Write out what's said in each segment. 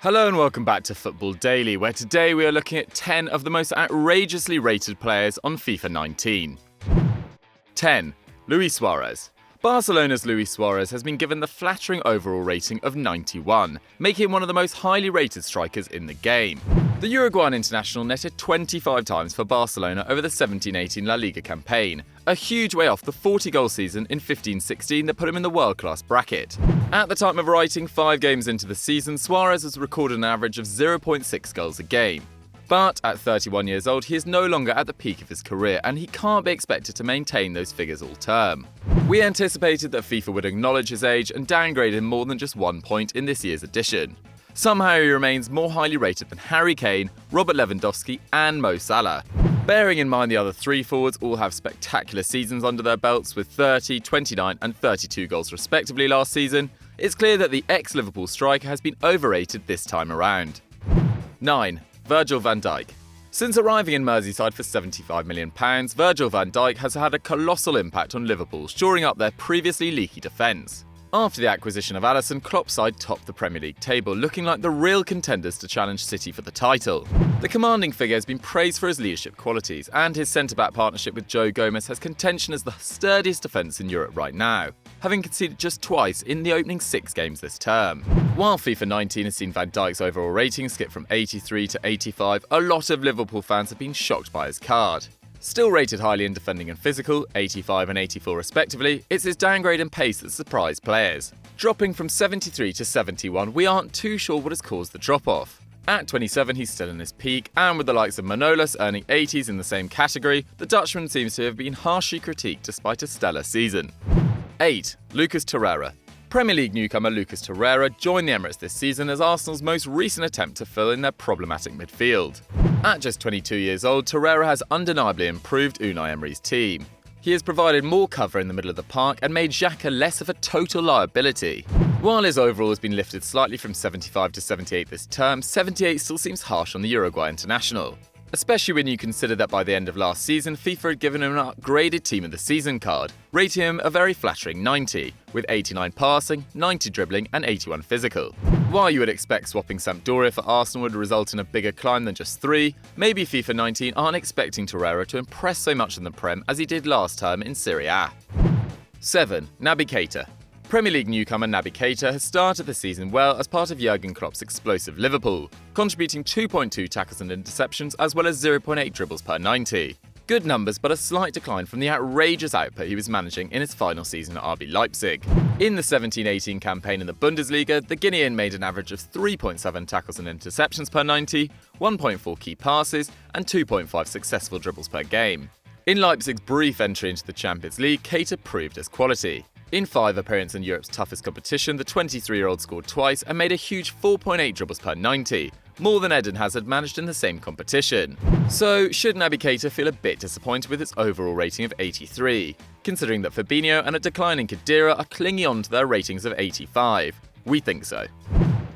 Hello and welcome back to Football Daily, where today we are looking at 10 of the most outrageously rated players on FIFA 19. 10. Luis Suarez. Barcelona's Luis Suarez has been given the flattering overall rating of 91, making him one of the most highly rated strikers in the game. The Uruguayan international netted 25 times for Barcelona over the 17-18 La Liga campaign, a huge way off the 40-goal season in 15-16 that put him in the world-class bracket. At the time of writing, 5 games into the season, Suarez has recorded an average of 0.6 goals a game. But at 31 years old, he is no longer at the peak of his career, and he can't be expected to maintain those figures all term. We anticipated that FIFA would acknowledge his age and downgrade him more than just 1 point in this year's edition. Somehow he remains more highly rated than Harry Kane, Robert Lewandowski and Mo Salah. Bearing in mind the other 3 forwards all have spectacular seasons under their belts with 30, 29 and 32 goals respectively last season, it's clear that the ex-Liverpool striker has been overrated this time around. 9. Virgil van Dijk. Since arriving in Merseyside for £75 million, Virgil van Dijk has had a colossal impact on Liverpool, shoring up their previously leaky defence. After the acquisition of Alisson, Klopp's side topped the Premier League table, looking like the real contenders to challenge City for the title. The commanding figure has been praised for his leadership qualities, and his centre-back partnership with Joe Gomez has contention as the sturdiest defence in Europe right now, having conceded just twice in the opening 6 games this term. While FIFA 19 has seen Van Dijk's overall rating skip from 83 to 85, a lot of Liverpool fans have been shocked by his card. Still rated highly in defending and physical, 85 and 84 respectively, it's his downgrade and pace that surprised players. Dropping from 73 to 71, we aren't too sure what has caused the drop-off. At 27, he's still in his peak, and with the likes of Manolas earning 80s in the same category, the Dutchman seems to have been harshly critiqued despite a stellar season. 8. Lucas Torreira. Premier League newcomer Lucas Torreira joined the Emirates this season as Arsenal's most recent attempt to fill in their problematic midfield. At just 22 years old, Torreira has undeniably improved Unai Emery's team. He has provided more cover in the middle of the park and made Xhaka less of a total liability. While his overall has been lifted slightly from 75 to 78 this term, 78 still seems harsh on the Uruguay international. Especially when you consider that by the end of last season, FIFA had given him an upgraded Team of the Season card, rating him a very flattering 90, with 89 passing, 90 dribbling and 81 physical. While you would expect swapping Sampdoria for Arsenal would result in a bigger climb than just 3, maybe FIFA 19 aren't expecting Torreira to impress so much in the Prem as he did last term in Serie A. 7. Naby Keita. Premier League newcomer Naby Keita has started the season well as part of Jurgen Klopp's explosive Liverpool, contributing 2.2 tackles and interceptions as well as 0.8 dribbles per 90. Good numbers, but a slight decline from the outrageous output he was managing in his final season at RB Leipzig. In the 17-18 campaign in the Bundesliga, the Guinean made an average of 3.7 tackles and interceptions per 90, 1.4 key passes, and 2.5 successful dribbles per game. In Leipzig's brief entry into the Champions League, Keita proved his quality. In 5 appearances in Europe's toughest competition, the 23-year-old scored twice and made a huge 4.8 dribbles per 90, more than Eden Hazard managed in the same competition. So, should Naby Keita feel a bit disappointed with its overall rating of 83, considering that Fabinho and a declining Khedira are clinging on to their ratings of 85? We think so.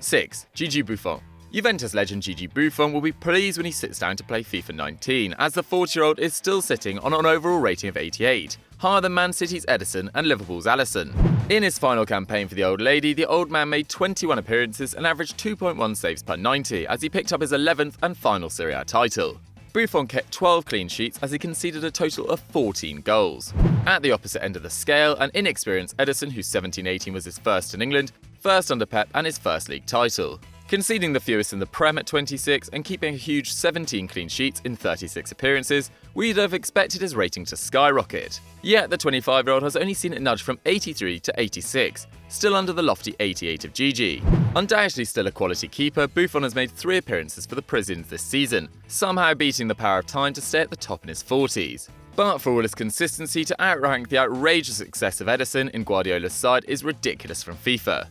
6. Gigi Buffon. Juventus legend Gigi Buffon will be pleased when he sits down to play FIFA 19, as the 40-year-old is still sitting on an overall rating of 88, higher than Man City's Edison and Liverpool's Alisson. In his final campaign for the old lady, the old man made 21 appearances and averaged 2.1 saves per 90 as he picked up his 11th and final Serie A title. Buffon kept 12 clean sheets as he conceded a total of 14 goals. At the opposite end of the scale, an inexperienced Edison, whose 17-18 was his first in England, first under Pep and his first league title. Conceding the fewest in the Prem at 26 and keeping a huge 17 clean sheets in 36 appearances, we'd have expected his rating to skyrocket. Yet the 25-year-old has only seen it nudge from 83 to 86, still under the lofty 88 of Gigi. Undoubtedly still a quality keeper, Buffon has made 3 appearances for the Parisians this season, somehow beating the power of time to stay at the top in his 40s. But for all his consistency, to outrank the outrageous success of Edison in Guardiola's side is ridiculous from FIFA.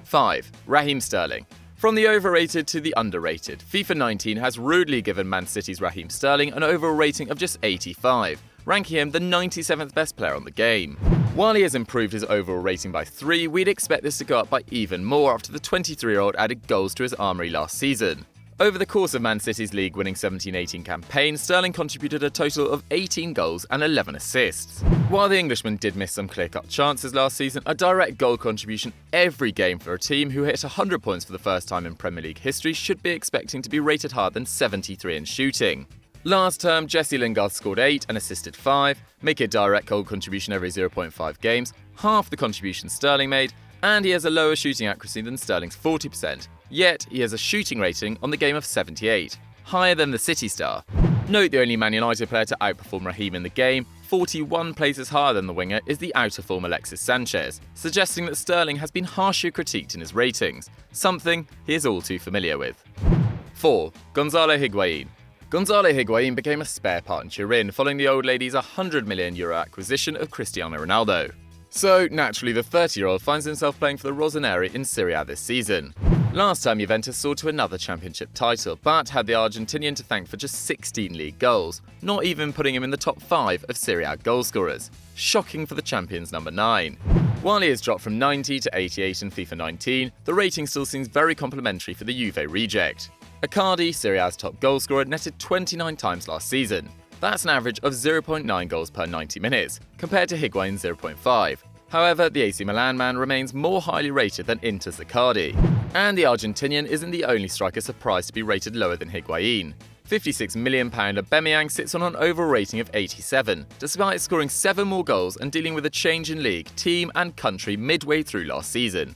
5. Raheem Sterling. From the overrated to the underrated, FIFA 19 has rudely given Man City's Raheem Sterling an overall rating of just 85, ranking him the 97th best player on the game. While he has improved his overall rating by 3, we'd expect this to go up by even more after the 23-year-old added goals to his armoury last season. Over the course of Man City's league-winning 17-18 campaign, Sterling contributed a total of 18 goals and 11 assists. While the Englishman did miss some clear-cut chances last season, a direct goal contribution every game for a team who hit 100 points for the first time in Premier League history should be expecting to be rated higher than 73 in shooting. Last term, Jesse Lingard scored 8 and assisted 5, making a direct goal contribution every 0.5 games, half the contribution Sterling made, and he has a lower shooting accuracy than Sterling's 40%. Yet, he has a shooting rating on the game of 78, higher than the City star. Note the only Man United player to outperform Raheem in the game, 41 places higher than the winger, is the out-of-form Alexis Sanchez, suggesting that Sterling has been harshly critiqued in his ratings, something he is all too familiar with. 4. Gonzalo Higuain. Gonzalo Higuain became a spare part in Turin following the old lady's €100 million acquisition of Cristiano Ronaldo. So, naturally, the 30-year-old finds himself playing for the Rossoneri in Serie A this season. Last time Juventus soared to another championship title, but had the Argentinian to thank for just 16 league goals, not even putting him in the top 5 of Serie A goalscorers. Shocking for the champions number 9. While he has dropped from 90 to 88 in FIFA 19, the rating still seems very complimentary for the Juve reject. Icardi, Serie A's top goalscorer, netted 29 times last season. That's an average of 0.9 goals per 90 minutes, compared to Higuain's 0.5. However, the AC Milan man remains more highly rated than Inter's Icardi. And the Argentinian isn't the only striker surprised to be rated lower than Higuain. £56 million Aubameyang sits on an overall rating of 87, despite scoring 7 more goals and dealing with a change in league, team and country midway through last season.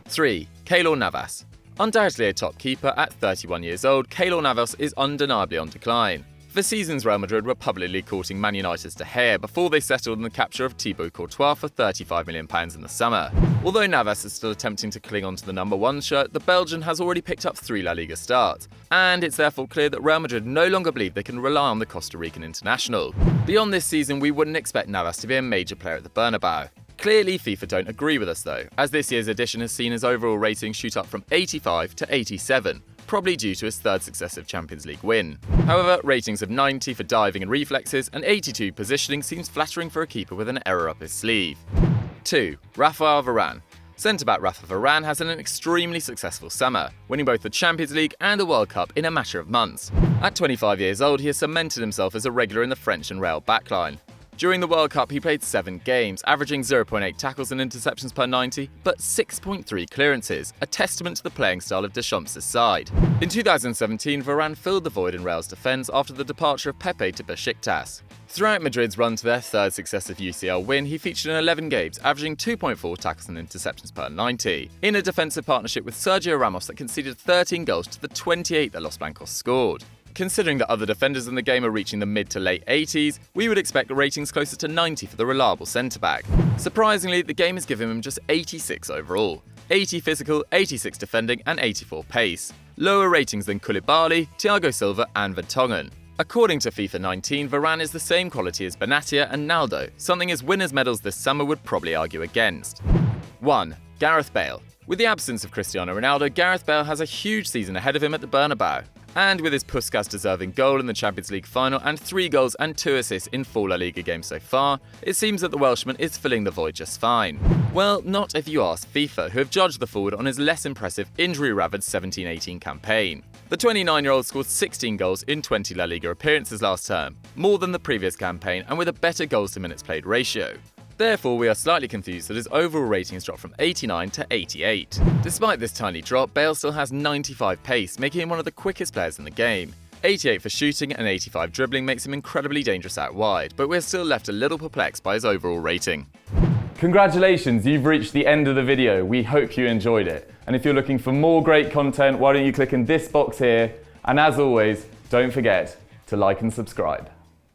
3. Keylor Navas. Undoubtedly a top keeper, at 31 years old, Keylor Navas is undeniably on decline. For seasons, Real Madrid were publicly courting Man United's De Gea before they settled on the capture of Thibaut Courtois for £35 million in the summer. Although Navas is still attempting to cling on to the number 1 shirt, the Belgian has already picked up 3 La Liga starts, and it's therefore clear that Real Madrid no longer believe they can rely on the Costa Rican international. Beyond this season, we wouldn't expect Navas to be a major player at the Bernabeu. Clearly, FIFA don't agree with us though, as this year's edition has seen his overall rating shoot up from 85 to 87, probably due to his 3rd successive Champions League win. However, ratings of 90 for diving and reflexes and 82 positioning seems flattering for a keeper with an error up his sleeve. 2. Raphaël Varane. Centre-back Raphaël Varane has had an extremely successful summer, winning both the Champions League and the World Cup in a matter of months. At 25 years old, he has cemented himself as a regular in the French and Real backline. During the World Cup, he played 7 games, averaging 0.8 tackles and interceptions per 90, but 6.3 clearances, a testament to the playing style of Deschamps' side. In 2017, Varane filled the void in Real's defence after the departure of Pepe to Besiktas. Throughout Madrid's run to their 3rd successive UCL win, he featured in 11 games, averaging 2.4 tackles and interceptions per 90, in a defensive partnership with Sergio Ramos that conceded 13 goals to the 28 that Los Blancos scored. Considering that other defenders in the game are reaching the mid to late 80s, we would expect ratings closer to 90 for the reliable centre-back. Surprisingly, the game has given him just 86 overall, 80 physical, 86 defending and 84 pace. Lower ratings than Koulibaly, Thiago Silva and Vertonghen. According to FIFA 19, Varane is the same quality as Benatia and Naldo, something his winners' medals this summer would probably argue against. 1. Gareth Bale. With the absence of Cristiano Ronaldo, Gareth Bale has a huge season ahead of him at the Bernabeu. And with his Puskas-deserving goal in the Champions League final and 3 goals and 2 assists in 4 La Liga games so far, it seems that the Welshman is filling the void just fine. Well, not if you ask FIFA, who have judged the forward on his less impressive, injury-ravaged 17-18 campaign. The 29-year-old scored 16 goals in 20 La Liga appearances last term, more than the previous campaign and with a better goals-to-minutes played ratio. Therefore, we are slightly confused that his overall rating has dropped from 89 to 88. Despite this tiny drop, Bale still has 95 pace, making him one of the quickest players in the game. 88 for shooting and 85 dribbling makes him incredibly dangerous out wide, but we're still left a little perplexed by his overall rating. Congratulations, you've reached the end of the video. We hope you enjoyed it. And if you're looking for more great content, why don't you click in this box here? And as always, don't forget to like and subscribe.